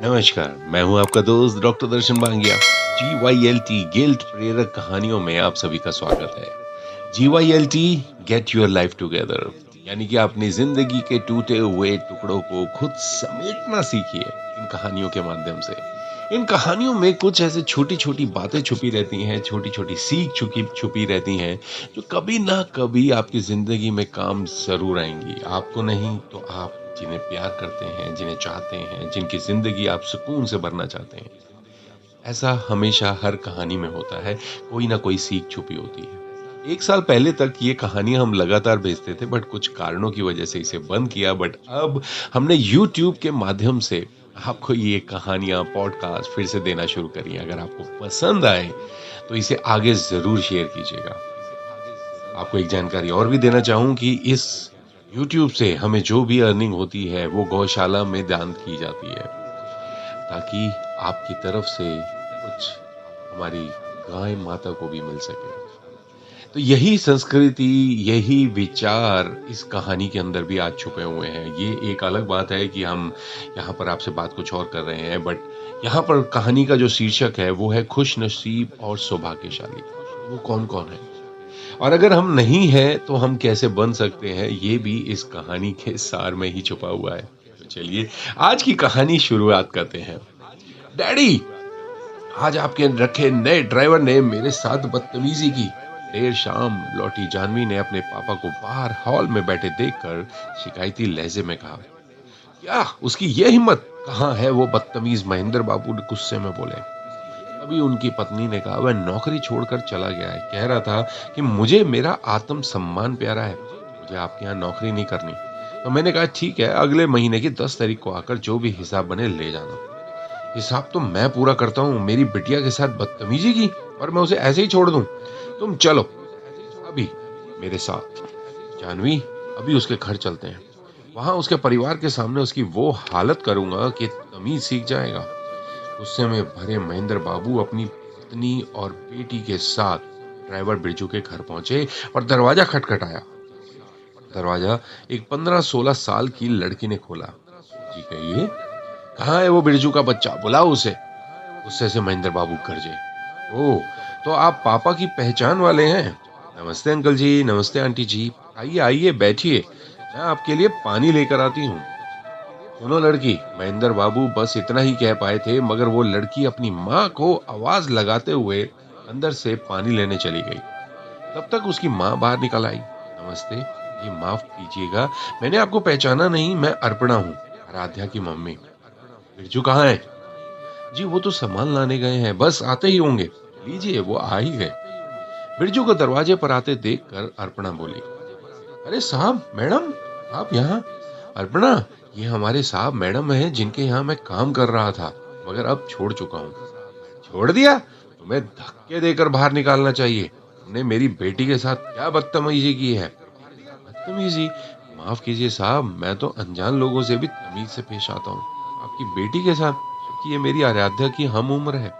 नमस्कार, मैं हूँ आपका दोस्त डॉक्टर दर्शन बांगिया। GYLT गिल्ट प्रेरक कहानियों में आप सभी का स्वागत है। GYLT get your life together यानी कि अपनी जिंदगी के टूटे हुए टुकड़ों को खुद समेटना सीखिए इन कहानियों के माध्यम से। इन कहानियों में कुछ ऐसे छोटी-छोटी बातें छुपी रहती हैं, छोटी-छोटी सीख छुपी छुपी रहती हैं, जो कभी ना कभी आपकी ज़िंदगी में काम ज़रूर आएँगी। आपको नहीं तो आप जिन्हें प्यार करते हैं, जिन्हें चाहते हैं, जिनकी ज़िंदगी आप सुकून से भरना चाहते हैं। ऐसा हमेशा हर कहानी में होता है, कोई ना कोई सीख छुपी होती है। 1 साल पहले तक ये कहानियाँ हम लगातार भेजते थे बट कुछ कारणों की वजह से इसे बंद किया बट अब हमने यूट्यूब के माध्यम से आपको ये कहानियाँ, पॉडकास्ट फिर से देना शुरू करी हैं। अगर आपको पसंद आए, तो इसे आगे ज़रूर शेयर कीजिएगा। आपको एक जानकारी और भी देना चाहूँ कि इस यूट्यूब से हमें जो भी अर्निंग होती है, वो गौशाला में दान की जाती है, ताकि आपकी तरफ से कुछ हमारी गाय माता को भी मिल सके। तो यही संस्कृति, यही विचार इस कहानी के अंदर भी आज छुपे हुए हैं। ये एक अलग बात है कि हम यहाँ पर आपसे बात कुछ और कर रहे हैं, बट यहाँ पर कहानी का जो शीर्षक है, वो है खुशनसीब और सौभाग्यशाली। वो कौन-कौन है? और अगर हम नहीं हैं, तो हम कैसे बन सकते हैं, ये भी इस कहानी के सार में ही छुपा हुआ है। तो चलिए, आज की कहानी शुरुआत करते हैं। डैडी, आज आपके रखे नए ड्राइवर ने मेरे साथ बदतमीजी की। देर शाम लौटी जानवी ने अपने पापा को बाहर हॉल में बैठे देखकर शिकायती लहजे में कहा, क्या उसकी ये हिम्मत? कहाँ है वो बदतमीज? महेंद्र बाबू गुस्से में बोले। तभी उनकी पत्नी ने कहा, वह नौकरी छोड़कर चला गया है। कह रहा था कि मुझे मेरा आत्म सम्मान प्यारा है, मुझे आपके यहाँ नौकरी नहीं करनी। तो मैंने कहा ठीक है, अगले महीने की 10 तारीख को आकर जो भी हिसाब बने ले जाना। हिसाब तो मैं पूरा करता हूँ, मेरी बिटिया के साथ बदतमीजी की और मैं उसे ऐसे ही छोड़ दूं? तुम चलो अभी मेरे साथ। जानवी, अभी उसके घर चलते हैं। वहां उसके परिवार के सामने उसकी वो हालत करूंगा कि तमीज सीख जाएगा। गुस्से में भरे महेंद्र बाबू अपनी पत्नी और बेटी के साथ ड्राइवर बिरजू के घर पहुंचे और दरवाजा खटखटाया। दरवाजा एक 15-16 साल की लड़की ने खोला। जी कहिए, कहाँ है वो बिरजू का बच्चा? बुलाओ उसे। गुस्से से महेंद्र बाबू गरजे। ओह, तो आप पापा की पहचान वाले हैं? नमस्ते अंकल जी, नमस्ते आंटी जी। आइए आइए बैठिए, मैं आपके लिए पानी लेकर आती हूँ। सुनो लड़की, महेंद्र बाबू बस इतना ही कह पाए थे मगर वो लड़की अपनी माँ को आवाज लगाते हुए अंदर से पानी लेने चली गई। तब तक उसकी माँ बाहर निकल आई। नमस्ते, जी माफ कीजिएगा, मैंने आपको पहचाना नहीं, मैं अर्पणा हूँ, आराध्या की मम्मी। बिरजू कहाँ है? जी वो तो सामान लाने गए हैं, बस आते ही होंगे। लीजिए वो आ ही गए। बिरजू को दरवाजे पर आते देखकर अर्पणा बोली, अरे साहब, मैडम, आप यहाँ? अर्पणा, ये हमारे साहब मैडम हैं जिनके यहाँ मैं काम कर रहा था, मगर अब छोड़ चुका हूँ। छोड़ दिया? तुम्हें धक्के देकर बाहर निकालना चाहिए। तुमने मेरी बेटी के साथ क्या बदतमीजी की है? बदतमीजी? माफ कीजिए साहब, मैं तो अनजान लोगों से भी तमीज से पेश आता हूँ। आपकी बेटी के साथ, जबकि ये मेरी आराध्या की हम उम्र है।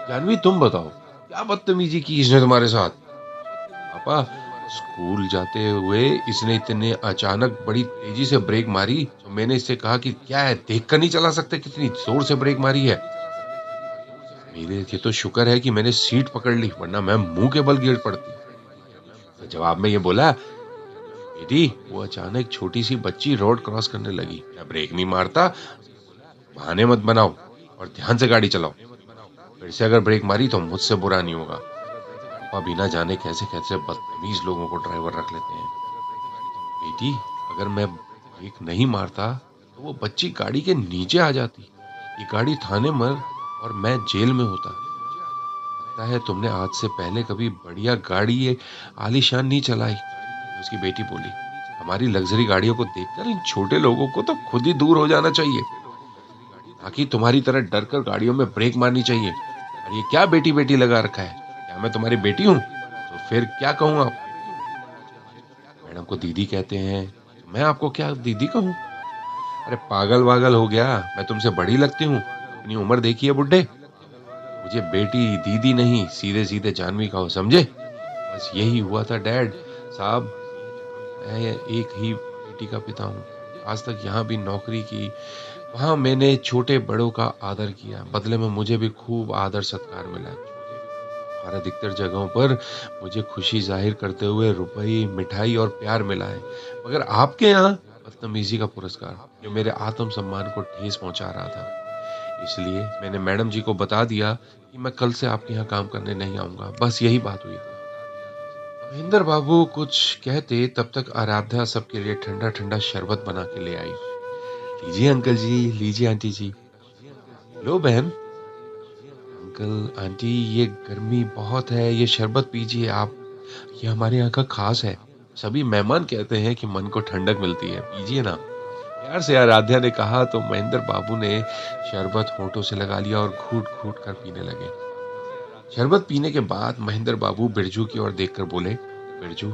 जानवी, तुम बताओ, क्या बदतमीजी की इसने तुम्हारे साथ? पापा, स्कूल जाते हुए इसने इतने अचानक बड़ी तेजी से ब्रेक मारी, तो मैंने इससे कहा कि क्या है, देख कर नहीं चला सकते कितनी जोर से ब्रेक मारी है? मेरे लिए तो शुक्र है कि मैंने सीट पकड़ ली, वरना मैं मुंह के बल गिर पड़ती। तो जवाब में ये बोला, बेटी वो अचानक छोटी सी बच्ची रोड क्रॉस करने लगी, क्या ब्रेक नहीं मारता? बहाने मत बनाओ और ध्यान से गाड़ी चलाओ। फिर से अगर ब्रेक मारी तो मुझसे बुरा नहीं होगा। पापा बिना जाने कैसे कैसे बदतमीज लोगों को ड्राइवर रख लेते हैं। बेटी, अगर मैं ब्रेक नहीं मारता तो वो बच्ची गाड़ी के नीचे आ जाती, ये गाड़ी थाने में और मैं जेल में होता। लगता है तुमने आज से पहले कभी बढ़िया गाड़ी ये आलीशान नहीं चलाई। उसकी बेटी बोली, हमारी लग्जरी गाड़ियों को देखकर इन छोटे लोगों को तो खुद ही दूर हो जाना चाहिए, ताकि तुम्हारी तरह डर कर गाड़ियों में ब्रेक मारनी चाहिए। और ये क्या बेटी बेटी लगा रखा है? क्या मैं तुम्हारी बेटी हूँ? तो फिर क्या कहूँ आप? मैडम को दीदी कहते हैं, तो मैं आपको क्या दीदी कहूँ? अरे पागल वागल हो गया, मैं तुमसे बड़ी लगती हूँ? अपनी उम्र देखी है बुड्ढे। मुझे बेटी दीदी नहीं, सीधे सीधे जानवी कहो, समझे? बस यही हुआ था डैड साहब। मैं एक ही बेटी का पिता हूँ, आज तक यहाँ भी नौकरी की, वहाँ मैंने छोटे बड़ों का आदर किया, बदले में मुझे भी खूब आदर सत्कार मिला और अधिकतर जगहों पर मुझे खुशी जाहिर करते हुए रुपए, मिठाई और प्यार मिला है। मगर आपके यहाँ बदतमीज़ी का पुरस्कार, जो मेरे आत्म-सम्मान को ठेस पहुँचा रहा था। इसलिए मैंने मैडम जी को बता दिया कि मैं कल से आपके यहाँ काम करने नहीं आऊँगा। बस यही बात हुई थी। महेंद्र बाबू कुछ कहते तब तक आराध्या सबके लिए ठंडा-ठंडा शरबत बना के ले आई। लीजिए अंकल जी, लीजिए आंटी जी। लो बहन। अंकल, आंटी ये गर्मी बहुत है, ये शरबत पीजिए आप, ये हमारे यहाँ का ख़ास है। सभी मेहमान कहते हैं कि मन को ठंडक मिलती है, पीजिए ना। प्यार से आराध्या ने कहा तो महेंद्र बाबू ने शरबत होठों से लगा लिया और घूट-घूट कर पीने लगे। शरबत पीने के बाद महेंद्र बाबू बिरजू की ओर देखकर बोले, बिरजू,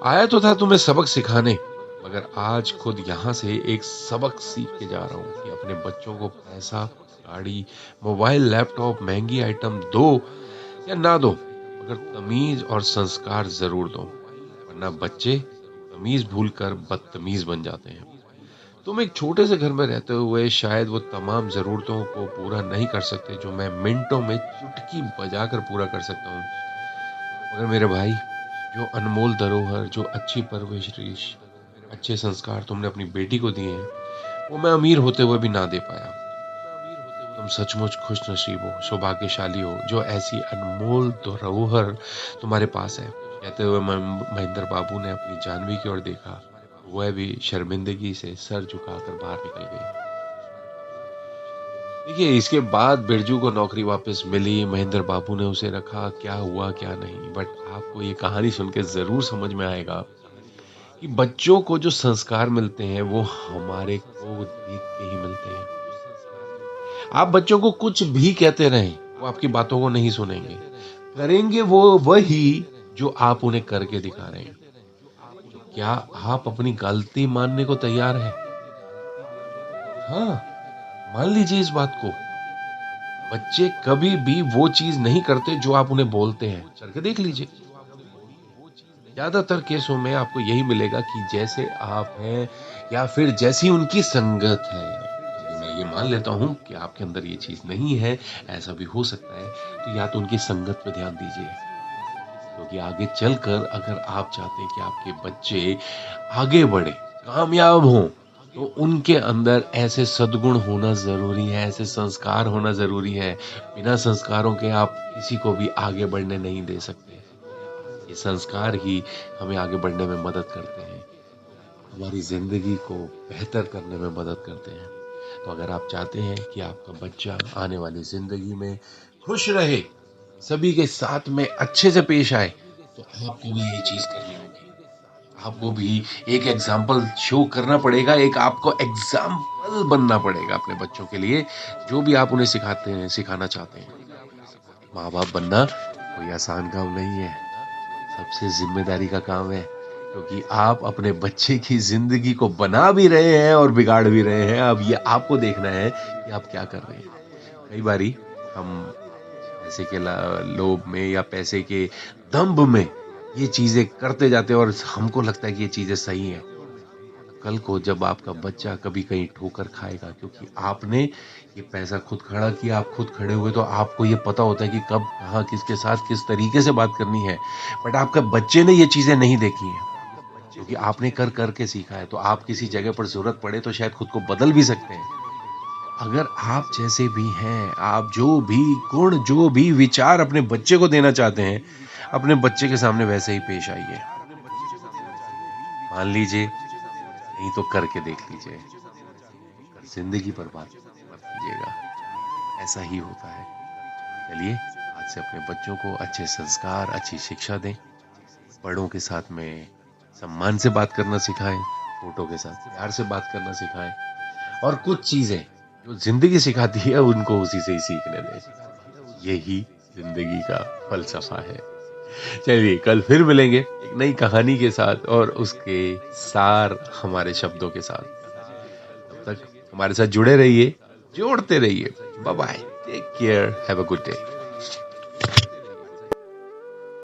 आया तो था तुम्हें सबक सिखाने, मगर आज खुद यहाँ से एक सबक सीख के जा रहा हूँ कि अपने बच्चों को पैसा, गाड़ी, मोबाइल, लैपटॉप, महंगी आइटम दो या ना दो, मगर तमीज और संस्कार जरूर दो, वरना बच्चे तमीज भूलकर बदतमीज बन जाते हैं। तुम एक छोटे से घर में रहते हुए शायद वो तमाम ज़रूरतों को पूरा नहीं कर सकते जो मैं मिनटों में चुटकी बजाकर पूरा कर सकता हूँ। मगर मेरे भाई, जो अनमोल धरोहर, जो अच्छी परवरिश, अच्छे संस्कार तुमने अपनी बेटी को दिए हैं, वो मैं अमीर होते हुए भी ना दे पाया। तुम सचमुच खुशनसीब हो, सौभाग्यशाली हो, जो ऐसी अनमोल धरोहर तुम्हारे पास है। कहते हुए महेंद्र बाबू ने अपनी जानवी की ओर देखा। वह भी शर्मिंदगी से सर झुकाकर बाहर निकल गई। देखिए, इसके बाद बिरजू को नौकरी वापस मिली, महेंद्र बाबू ने उसे रखा, क्या हुआ क्या नहीं। बट आपको ये कहानी सुन के ज़रूर समझ में आएगा कि बच्चों को जो संस्कार मिलते हैं, वो हमारे को देख के ही मिलते हैं। आप बच्चों को कुछ भी कहते रहें, वो आपकी बातों को नहीं सुनेंगे। करेंगे वो वही जो आप उन्हें करके दिखा रहे हैं। तो क्या आप अपनी गलती मानने को तैयार हैं? हाँ, मान लीजिए इस बात को। बच्चे कभी भी वो चीज़ नहीं करते जो आप उन्हें बोलते हैं, करके देख लीजिए। ज़्यादातर केसों में आपको यही मिलेगा कि जैसे आप हैं या फिर जैसी उनकी संगत है। यदि मैं ये मान लेता हूँ कि आपके अंदर ये चीज़ नहीं है, ऐसा भी हो सकता है, तो या तो उनकी संगत पे ध्यान दीजिए। क्योंकि आगे चलकर अगर आप चाहते हैं कि आपके बच्चे आगे बढ़े, कामयाब हों, तो उनके अंदर ऐसे सद्गुण होना ज़रूरी है, ऐसे संस्कार होना ज़रूरी है। बिना संस्कारों के आप किसी को भी आगे बढ़ने नहीं दे सकते। ये संस्कार ही हमें आगे बढ़ने में मदद करते हैं, हमारी ज़िंदगी को बेहतर करने में मदद करते हैं। तो अगर आप चाहते हैं कि आपका बच्चा आने वाली ज़िंदगी में खुश रहे, सभी के साथ में अच्छे से पेश आए, तो आपको भी ये चीज़ करनी होगी। आपको भी एक एग्ज़ाम्पल शो करना पड़ेगा, एक आपको एग्ज़ाम्पल बनना पड़ेगा अपने बच्चों के लिए, जो भी आप उन्हें सिखाते हैं, सिखाना चाहते हैं। माँ-बाप बनना कोई आसान काम नहीं है, सबसे ज़िम्मेदारी का काम है, क्योंकि आप अपने बच्चे की ज़िंदगी को बना भी रहे हैं और बिगाड़ भी रहे हैं। अब ये आपको देखना है कि आप क्या कर रहे हैं। कई बारी हम पैसे के लोभ में या पैसे के दंभ में ये चीज़ें करते जाते हैं और हमको लगता है कि ये चीज़ें सही हैं। कल को जब आपका बच्चा कभी कहीं ठोकर खाएगा क्योंकि आपने ये पैसा खुद खड़ा किया, आप खुद खड़े हुए, तो आपको ये पता होता है कि कब, कहाँ, किसके साथ, किस तरीके से बात करनी है। बट आपके बच्चे ने ये चीज़ें नहीं देखी हैं, क्योंकि आपने कर के सीखा है, तो आप किसी जगह पर ज़रूरत पड़े तो शायद खुद को बदल भी सकते हैं। अगर आप जैसे भी हैं, आप जो भी गुण, जो भी विचार अपने बच्चे को देना चाहते हैं, अपने बच्चे के सामने वैसे ही पेश आइए। मान लीजिए, नहीं तो करके देख लीजिए। पर ज़िंदगी बर्बाद मत कीजिएगा, ऐसा ही होता है। चलिए, आज से अपने बच्चों को अच्छे संस्कार, अच्छी शिक्षा दें, बड़ों के साथ में सम्मान से बात करना सिखाएँ, छोटों के साथ प्यार से बात करना सिखाएँ और कुछ चीज़ें जो ज़िंदगी सिखाती है, उनको उसी से ही सीखने दें। यही ज़िंदगी का फ़लसफ़ा है। चलिए, कल फिर मिलेंगे एक नई कहानी के साथ और उसके सार हमारे शब्दों के साथ। तब तक हमारे साथ जुड़े रहिए, जोड़ते रहिए। Bye bye, take care, have a good day.